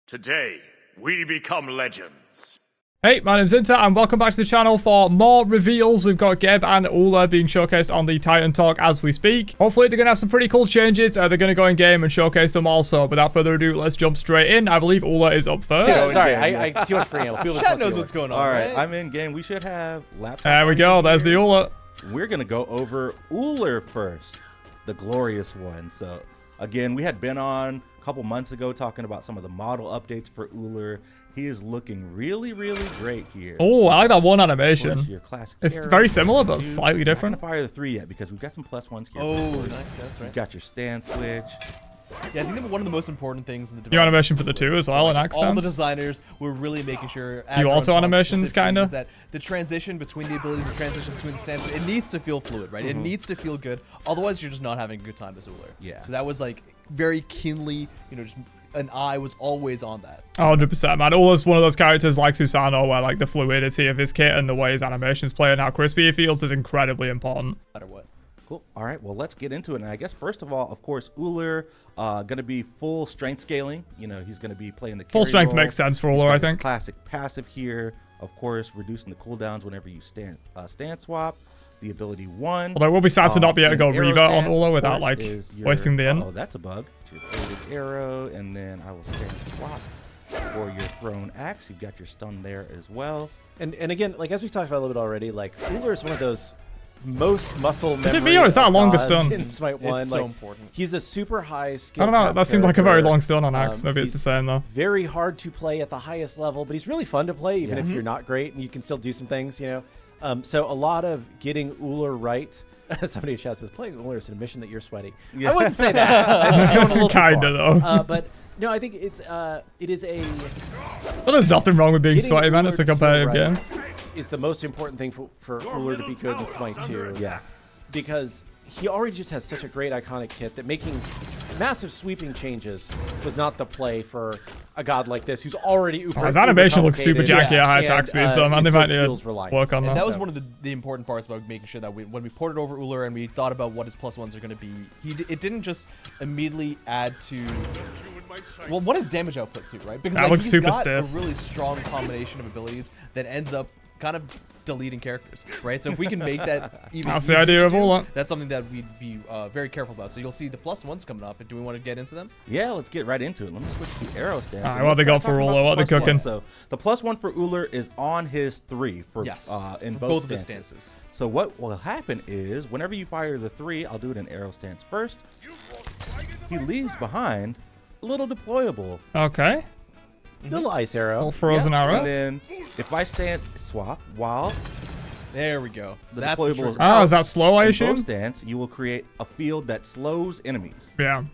Today, we become legends. Hey, my name's Inter, and welcome back to the channel for more reveals. We've got Geb and Ullr being showcased on the Titan Talk as we speak. Hopefully, they're going to have some pretty cool changes. They're going to go in-game and showcase them also. Without further ado, let's jump straight in. I believe Ullr is up first. Sorry, I too much preamble. Chat knows what's going on. All right, I'm in game. We should have laptop. There we go. There's the Ullr. We're going to go over Ullr first, the glorious one. So, again, we had been on a couple months ago talking about some of the model updates for Ullr. He is looking really, really great here. Oh, I like that one animation. Your classic It's arrow, very similar, but slightly different. I'm not gonna fire the 3 yet because we've got some +1s here. Oh, nice. That's right. You've got your stand switch. Yeah, I think that one of the most important things in the Your animation for the 2 as well, in axe all the stance. designers were really making sure. You auto animations, kinda? That the transition between the abilities, the transition between the stances, it needs to feel fluid, right? It needs to feel good. Otherwise, you're just not having a good time as Ullr. Yeah. So that was like very keenly, just an eye was always on that. 100%, man. Ullr's one of those characters like Susano where like the fluidity of his kit and the way his animations play and how crispy he feels is incredibly important. No matter what. Cool. All right, well, let's get into it. And I guess, first of all, of course, Ullr going to be full strength scaling. You know, he's going to be playing the Full carry strength role. makes sense for He's Ullr, got I his think. Classic passive here, of course, reducing the cooldowns whenever you stand swap. The ability 1. Although it will be sad to not be able to go arrow revert on stance, Ullr of without course, like is your- wasting the end. Oh, that's a bug. Your folded arrow, and then I will stand swap for your thrown axe. You've got your stun there as well. And again, like as we talked about a little bit already, like Ullr is one of those most muscle memory. Is it me or is that a longer gods stun? in Smite 1? It's like, so important. He's a super high I skill. don't know, cap that seemed like a very character. long stun on axe. Maybe it's he's the same though. Very hard to play at the highest level, but he's really fun to play, even if you're not great, and you can still do some things, you know. So a lot of getting Ullr right. Somebody in chat says playing Ullr is an admission that you're sweaty. Yeah. I wouldn't say that. I'm going a little too Kinda far. though. But no, I think it is a. But there's nothing wrong with being Getting sweaty, man. Ullr It's a to feel competitive right game. is the most important thing for Ullr to be good in Smite 2. Yeah. Because he already just has such a great iconic kit that making massive sweeping changes was not the play for a god like this who's already uber, His animation looks super janky at high and, attack speed, so man, he they still might need feels to reliant. work on And that. that was one of the important parts about making sure that when we ported over Ullr and we thought about what his +1s are going to be, it didn't just immediately add to, well, what is damage output too, right? Because That like, looks he's super got stiff. a really strong combination of abilities that ends up kind of deleting characters, right? So if we can make that even That's the easier idea to of do, Ullr. that's something that we'd be very careful about. So you'll see the +1s coming up. Do we want to get into them? Yeah, let's get right into it. Let me switch to arrow stance. All right, and what they let's got for start talking Ullr? about What they the +1. cooking? So the +1 for Ullr is on his 3 for Yes, in for both of his stances. stances. So what will happen is whenever you fire the 3, I'll do it in arrow stance first. He leaves behind a little deployable. Okay. Little ice arrow. Little frozen Yep. arrow. And then if I stand swap while There we go. So the that's the deployable trigger. is Oh, is that slow, I in assume? both stance, you will create a field that slows enemies. Yeah.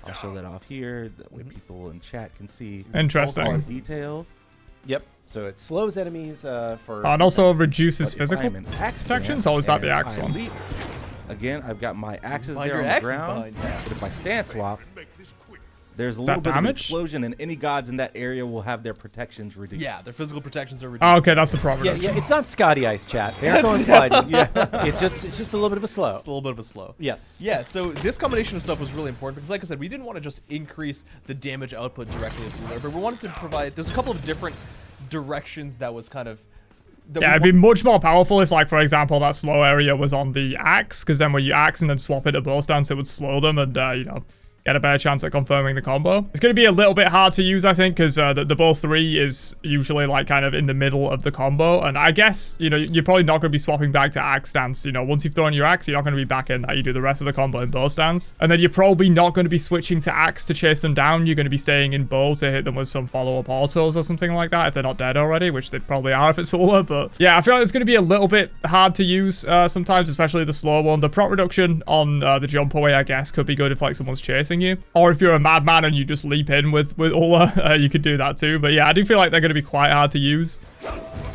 I'll show that off here. That way people in chat can see Interesting. all the details. Yep. So it slows enemies for. And also reduces But if physical I'm in axe protections, stance or is that the and axe I one? leap, again, I've got my axes Behind there your on the axes ground. behind you. But if I stand swap, there's a that little bit of an damage? explosion, and any gods in that area will have their protections reduced. Yeah, their physical protections are reduced. Oh, okay, that's the proper Yeah, reduction. yeah. It's not Scotty Ice chat. They aren't going sliding. Yeah. It's just a little bit of a slow. It's a little bit of a slow. Yes. Yeah, so this combination of stuff was really important because, like I said, we didn't want to just increase the damage output directly with Ullr, but we wanted to provide. There's a couple of different directions that was kind of. That Yeah, we it'd be much more powerful if, like, for example, that slow area was on the axe, because then when you axe and then swap it to bow stance, it would slow them and, you know, get a better chance at confirming the combo. It's going to be a little bit hard to use, I think, because the bow 3 is usually, like, kind of in the middle of the combo, and I guess, you know, you're probably not going to be swapping back to axe stance, you know, once you've thrown your axe, you're not going to be back in that, you do the rest of the combo in bow stance, and then you're probably not going to be switching to axe to chase them down, you're going to be staying in bow to hit them with some follow-up autos or something like that, if they're not dead already, which they probably are if it's Ullr, but yeah, I feel like it's going to be a little bit hard to use sometimes, especially the slow one. The prot reduction on the jump away, I guess, could be good if, like, someone's chasing you, or if you're a madman and you just leap in with Ullr, you could do that too. But yeah, I do feel like they're going to be quite hard to use.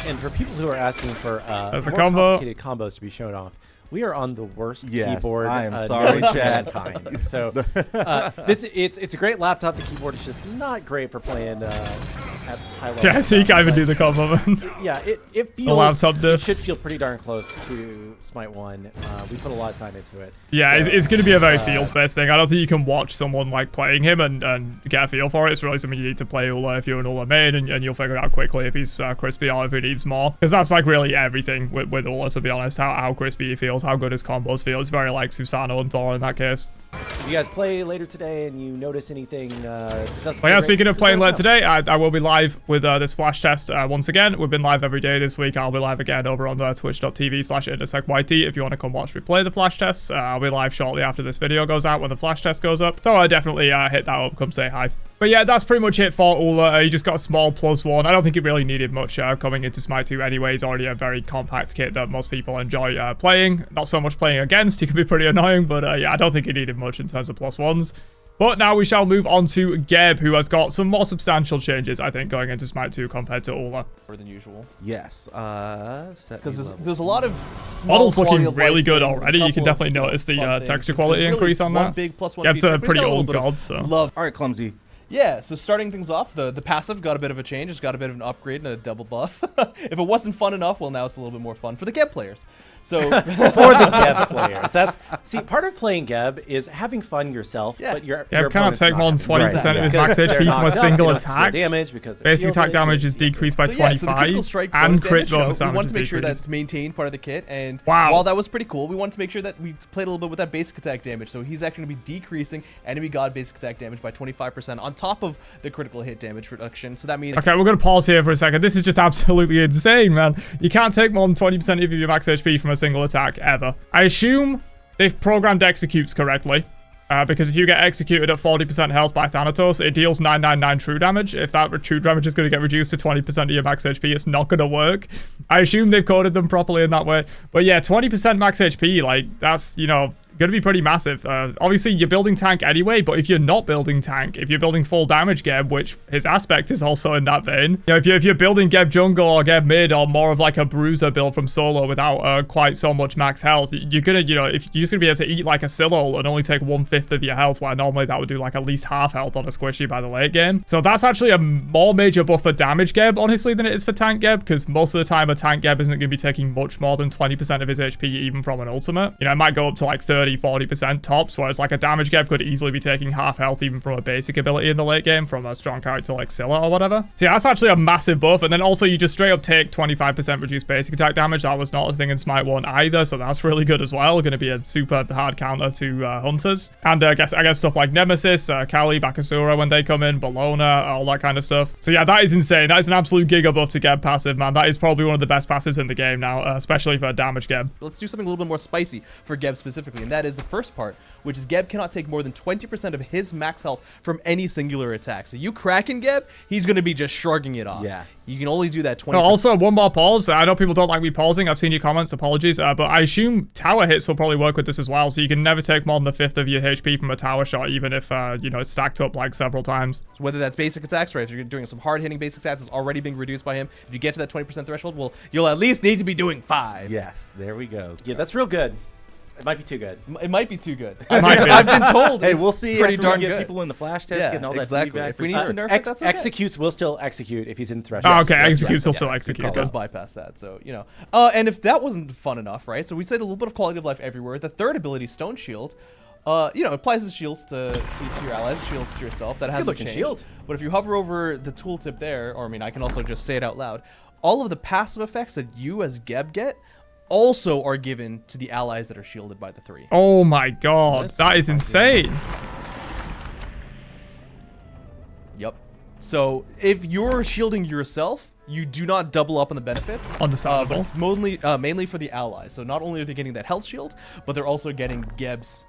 And for people who are asking for There's a more combo. complicated combos to be shown off, we are on the worst Yes, keyboard. I am sorry, known to Chad. mankind. So it's a great laptop. The keyboard is just not great for playing at high level. Yeah, so you can't even do the combo. Yeah, it feels. laptop it diff. should feel pretty darn close to Smite 1. We put a lot of time into it. Yeah, So, it's going to be a very feels-based thing. I don't think you can watch someone like playing him and get a feel for it. It's really something you need to play Ullr if you're an Ullr main, and you'll figure it out quickly if he's crispy or if he needs more. Because that's like really everything with Ullr, to be honest. How crispy he feels, how good his combos feel. It's very like Susano and Thor in that case. If you guys play later today and you notice anything, But yeah, speaking of playing late today, I will be live with this flash test once again. We've been live every day this week. I'll be live again over on twitch.tv/IntersectYT if you want to come watch me play the flash tests. I'll be live shortly after this video goes out when the flash test goes up. So definitely hit that up, come say hi. But yeah, that's pretty much it for Ullr. You just got a small +1. I don't think it really needed much coming into Smite 2 anyway. It's already a very compact kit that most people enjoy playing. Not so much playing against. He can be pretty annoying, but yeah, I don't think it needed much in terms of +1s. But now we shall move on to Geb, who has got some more substantial changes, I think, going into Smite 2 compared to Ullr. More than usual. Yes. Because there's a lot of small Model's looking quality of really life good things, already. a You can couple definitely of notice the fun things. texture There's quality really increase on one that. big +1 Geb's feature, a but pretty he's got old little bit of god, so. Love. All right, Clumsy. Yeah, so starting things off, the passive got a bit of a change. It's got a bit of an upgrade and a double buff. If it wasn't fun enough, well, now it's a little bit more fun for the Geb players. So for the Geb players. See, part of playing Geb is having fun yourself, Yeah. but your Geb cannot opponent's take not more than gonna do 20% that. of his Because max they're HP from knocked a out, single they don't attack. deal damage because they're Basic attack shielded, damage is yeah. decreased by So yeah, so the 25, critical strike and bonus crit damage, you know, bonus we damage wanted is to make sure decreased. that's maintained part of the kit, and Wow. while that was pretty cool, we wanted to make sure that we played a little bit with that basic attack damage. So he's actually going to be decreasing enemy god basic attack damage by 25% on top of the critical hit damage reduction. So that means Okay, we're going to pause here for a second. This is just absolutely insane, man. You can't take more than 20% of your max HP from a single attack, ever. I assume they've programmed executes correctly. Because if you get executed at 40% health by Thanatos, it deals 999 true damage. If that true damage is going to get reduced to 20% of your max HP, it's not going to work. I assume they've coded them properly in that way. But yeah, 20% max HP, like, that's, you know, going to be pretty massive. Obviously, you're building tank anyway, but if you're not building tank, if you're building full damage Geb, which his aspect is also in that vein, you know, if you're building Geb jungle or Geb mid or more of like a bruiser build from solo without quite so much max health, you're gonna, you know, if you're just gonna be able to eat like a Sillol and only take 1/5 of your health, while normally that would do like at least half health on a squishy by the late game. So that's actually a more major buff for damage Geb, honestly, than it is for tank Geb, because most of the time a tank Geb isn't gonna be taking much more than 20% of his HP even from an ultimate. You know, it might go up to like 30-40% tops, whereas like a damage Geb could easily be taking half health even from a basic ability in the late game from a strong character like Scylla or whatever. So yeah, that's actually a massive buff. And then also you just straight up take 25% reduced basic attack damage. That was not a thing in Smite 1 either, so that's really good as well. Going to be a super hard counter to Hunters. And I guess stuff like Nemesis, Kali, Bakasura when they come in, Bologna, all that kind of stuff. So yeah, that is insane. That is an absolute giga buff to Geb passive, man. That is probably one of the best passives in the game now, especially for damage Geb. let's do something a little bit more spicy for Geb specifically, and that is the first part, which is Geb cannot take more than 20% of his max health from any singular attack. So you cracking Geb, he's going to be just shrugging it off. Yeah. You can only do that 20%. No, also, one more pause. I know people don't like me pausing. I've seen your comments. Apologies. But I assume tower hits will probably work with this as well. So you can never take more than a fifth of your HP from a tower shot, even if, you know, it's stacked up like several times. So whether that's basic attacks, right? If you're doing some hard-hitting basic attacks, it's already being reduced by him. If you get to that 20% threshold, well, you'll at least need to be doing 5. Yes, there we go. Yeah, that's real good. It might be too good. It might be too good. might be. I've been told. Hey, it's we'll see. Pretty After darn we get good. people in the flash test, Yeah, getting all that exactly. feedback. If we for need sure. to nerf it, that's okay. Executes will still execute if he's in threshold. Oh, okay, Yes, executes will yes, still yes. execute. It does bypass that, so, you know. And if that wasn't fun enough, right? So we said a little bit of quality of life everywhere. The third ability, Stone Shield, you know, applies the shields to your allies, shields to yourself. That hasn't good-looking changed. shield. But if you hover over the tooltip there, or I mean, I can also just say it out loud, all of the passive effects that you as Geb get also are given to the allies that are shielded by the 3. Oh my god, that is insane. Yep. So if you're shielding yourself, you do not double up on the benefits. Understandable. But it's mainly for the allies. So not only are they getting that health shield, but they're also getting Geb's,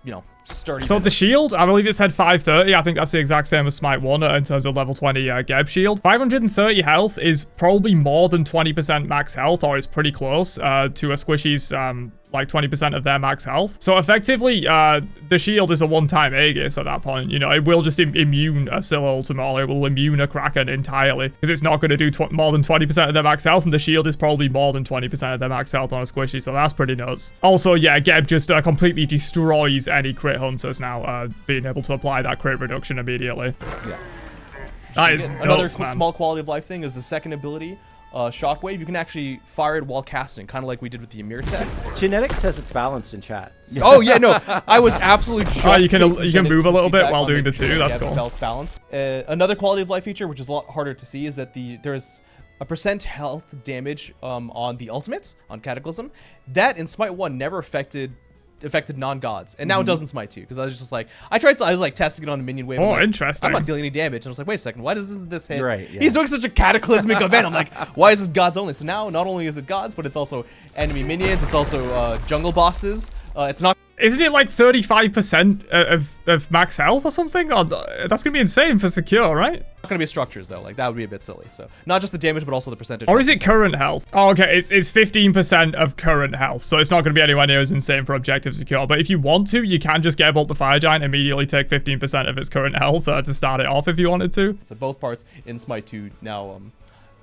you know, sturdy. So the shield, I believe it said 530. I think that's the exact same as Smite 1 in terms of level 20 Geb shield. 530 health is probably more than 20% max health, or is pretty close to a squishy's like 20% of their max health. So effectively, the shield is a one-time Aegis at that point. You know, it will just immune a Scylla ultimate, or it will immune a Kraken entirely, because it's not going to do more than 20% of their max health, and the shield is probably more than 20% of their max health on a squishy, so that's pretty nuts. Also, yeah, Geb just completely destroys any crit hunters now, being able to apply that crit reduction immediately. Yeah. That is Another nuts, man. small quality of life thing is the second ability, Shockwave. You can actually fire it while casting, kind of like we did with the Ullr tech. Genetics says it's balanced in chat. Oh yeah, no, I was absolutely just. Oh, you can taking move a little bit feedback while on doing the making two. sure That's Geb cool. Felt balance. Another quality of life feature, which is a lot harder to see, is that there's a % health damage on the ultimate on Cataclysm. That in Smite 1 never affected non-gods, and now it does in Smite 2, because I was just like, I was like testing it on a minion wave. Oh, I'm like, interesting. I'm not dealing any damage, and I was like, wait a second, why does this hit? Right, yeah. He's doing such a cataclysmic event. I'm like, why is this gods only? So now not only is it gods, but it's also enemy minions. It's also jungle bosses. It's not. Isn't it like 35% of max health or something? Oh, that's gonna be insane for secure, right? Not gonna be structures though. Like that would be a bit silly. So not just the damage, but also the percentage. Or is it current health? Oh, okay, it's 15% of current health, so it's not going to be anywhere near as insane for objective secure. But if you want to, you can just get Bolt the Fire Giant, immediately take 15% of its current health to start it off if you wanted to. So both parts in Smite 2 now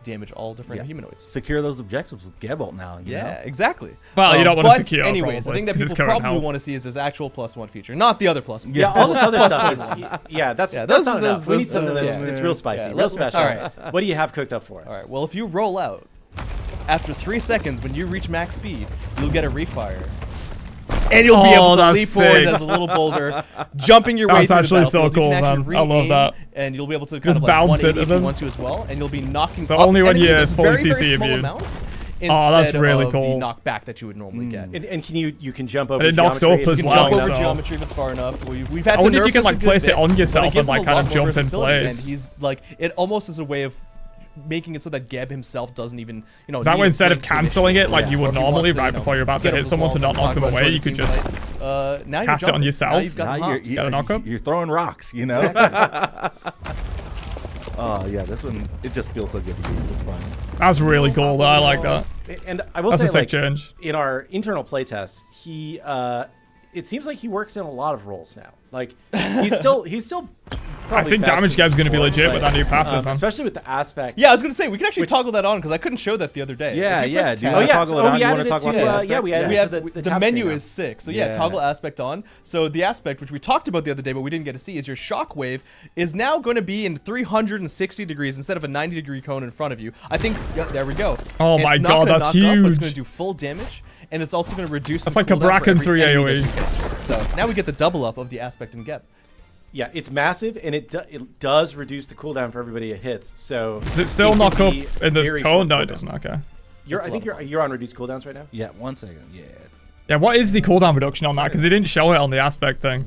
damage all different humanoids. Secure those objectives with Gebalt now. You know? Exactly. Well, you don't want to but secure, anyways, probably, I think that 'cause it's people current probably health. want to see is this actual +1 feature, not the other +1. Yeah, all this other stuff is, that's those- not enough. We need something those- that's real spicy, yeah, real let's- special. all right. What do you have cooked up for us? All right. Well, if you roll out after 3 seconds when you reach max speed, you'll get a refire. And you'll be able to that's leap forward sick. as a little boulder, jumping your way That's through the actually so battlefield. You can cool, actually man. I love re-aim, that. And you'll be able to kind Just of like bounce 180 into if you them. want to as well, and you'll be knocking So up only when enemies you're a fully very, very CC small immune. amount Oh, that's instead really of cool. the knockback that you would normally get. And can you can jump over And it knocks geometry up as if You you can well, jump want over so- geometry if it's far enough. We've had I to wonder if nerf you can, this a like, good place it bit, on but yourself it gives and, like, him a kind lot of more jump in versatility, place. And he's like, it almost is a way of making it so that Geb himself doesn't even, Is that need way a instead of blink to canceling it like Yeah. you Or would if he wants normally to, right before you're about to get hit over someone to walls not and knock talk them about away, joining you could team just fight. Now cast you're it on jumping. yourself. Now you've got Now hops. Got a knock-up? you're throwing rocks, you know? Oh, yeah, this one, it just feels so good to use. It's fun. That's really cool, though. I like that. And I will That's a say, sick like, change. in our internal playtests, he it seems like he works in a lot of roles now. Like he's still I think damage Geb's gonna be legit with that new passive, man. especially with the aspect. Yeah, I was gonna say we can actually toggle that on because I couldn't show that the other day. Yeah, If you press yeah. Do you tab- wanna yeah, toggle so it on? we You want added to it talk to, about the aspect? yeah, we added we it have to the tab menu screen now. is sick. So yeah, Yeah. toggle aspect on. So the aspect which we talked about the other day, but we didn't get to see, is your shockwave is now going to be in 360 degrees instead of a 90-degree cone in front of you. I think there we go. Oh It's my not God, gonna that's knock up, but it's huge. going to do full damage, and it's also going to reduce. That's some like a cooldown for Bracken every 3 enemy AoE. that you get. So now we get the double up of the aspect in Geb. Yeah, it's massive, and it does reduce the cooldown for everybody it hits. So Does it still can knock up be in this very cone? short No, it cooldown. doesn't. Okay. I think you're on reduced cooldowns right now. Yeah, 1 second. Yeah. Yeah, what is the cooldown reduction on that? Because they didn't show it on the aspect thing.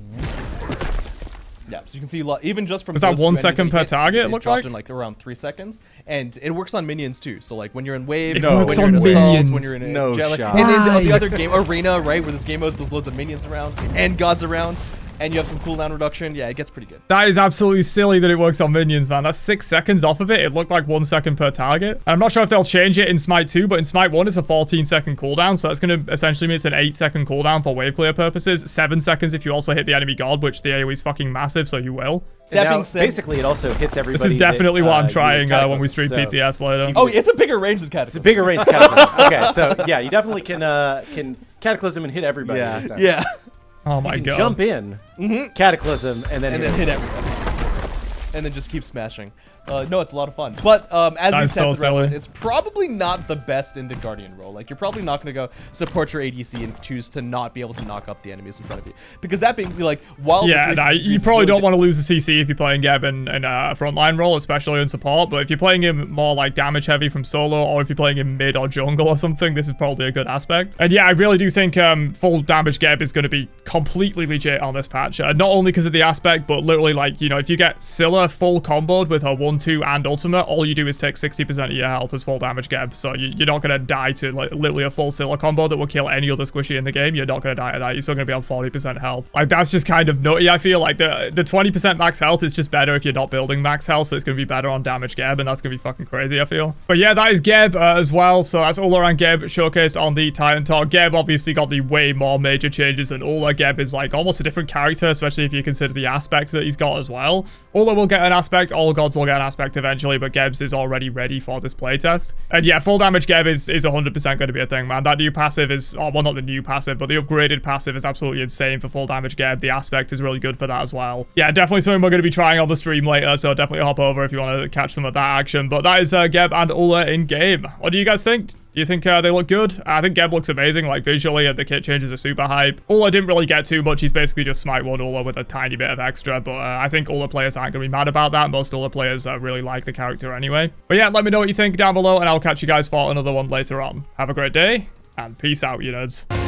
Yeah, so you can see a lot, even just from Was that those few 1 enemies second that you per hit, target, it it looked dropped like? in like around 3 seconds, and it works on minions too. So like when you're in wave, It when works you're in on assault, minions. when you're in a No jet lag- shot. and in the Why? other game arena, right, where this game modes, there's loads of minions around and gods around, and you have some cooldown reduction. Yeah, it gets pretty good. That is absolutely silly that it works on minions, man. That's 6 seconds off of it. It looked like 1 second per target. I'm not sure if they'll change it in Smite 2, but in Smite 1, it's a 14-second cooldown. So that's going to essentially mean it's an 8-second cooldown for wave clear purposes. 7 seconds if you also hit the enemy god, which the AoE is fucking massive, so you will. And That now, being said- basically it also hits everybody. This is definitely that, what I'm you trying when we Cataclysm, stream so PTS later. Oh, it's a bigger range than Cataclysm. It's a bigger range Cataclysm. Okay, so yeah, you definitely can Cataclysm and hit everybody. Yeah. this time. Yeah, Oh my You can god. jump in, Cataclysm, and then and hit then hit everybody, and then just keep smashing. No, it's a lot of fun. But as we That's said, so silly. it's probably not the best in the Guardian role. Like, you're probably not going to go support your ADC and choose to not be able to knock up the enemies in front of you. Because that being, like, while the Yeah, 360 nah, you degrees is probably really don't good- want to lose the CC if you're playing Geb in a frontline role, especially in support. But if you're playing him more like damage heavy from solo, or if you're playing him mid or jungle or something, this is probably a good aspect. And yeah, I really do think full damage Geb is going to be completely legit on this patch. Not only because of the aspect, but literally, like, you know, if you get Scylla full comboed with her 1-2 and ultimate, all you do is take 60% of your health as full damage Geb. So you're not going to die to like literally a full Scylla combo that will kill any other squishy in the game. You're not going to die to that. You're still going to be on 40% health. Like, that's just kind of nutty, I feel. Like, the 20% max health is just better if you're not building max health, so it's going to be better on damage Geb, and that's going to be fucking crazy, I feel. But yeah, that is Geb as well. So that's Ullr and Geb showcased on the Titan Talk. Geb obviously got the way more major changes than Ullr. Geb is like almost a different character, especially if you consider the aspects that he's got as well. Ullr will get an aspect, all gods will get an aspect eventually, but Geb's is already ready for this playtest. And yeah, full damage Geb is 100% going to be a thing, man. That new passive is, oh, well, not the new passive, but the upgraded passive is absolutely insane for full damage Geb. The aspect is really good for that as well. Yeah, definitely something we're going to be trying on the stream later, so definitely hop over if you want to catch some of that action. But that is Geb and Ullr in game. What do you guys think? Do you think they look good? I think Geb looks amazing, like visually, and the kit changes are super hype. Ullr didn't really get too much. He's basically just Smite 1 Ullr with a tiny bit of extra, but I think Ullr players aren't going to be mad about that. Most Ullr players really like the character anyway. But yeah, let me know what you think down below, and I'll catch you guys for another one later on. Have a great day, and peace out, you nerds.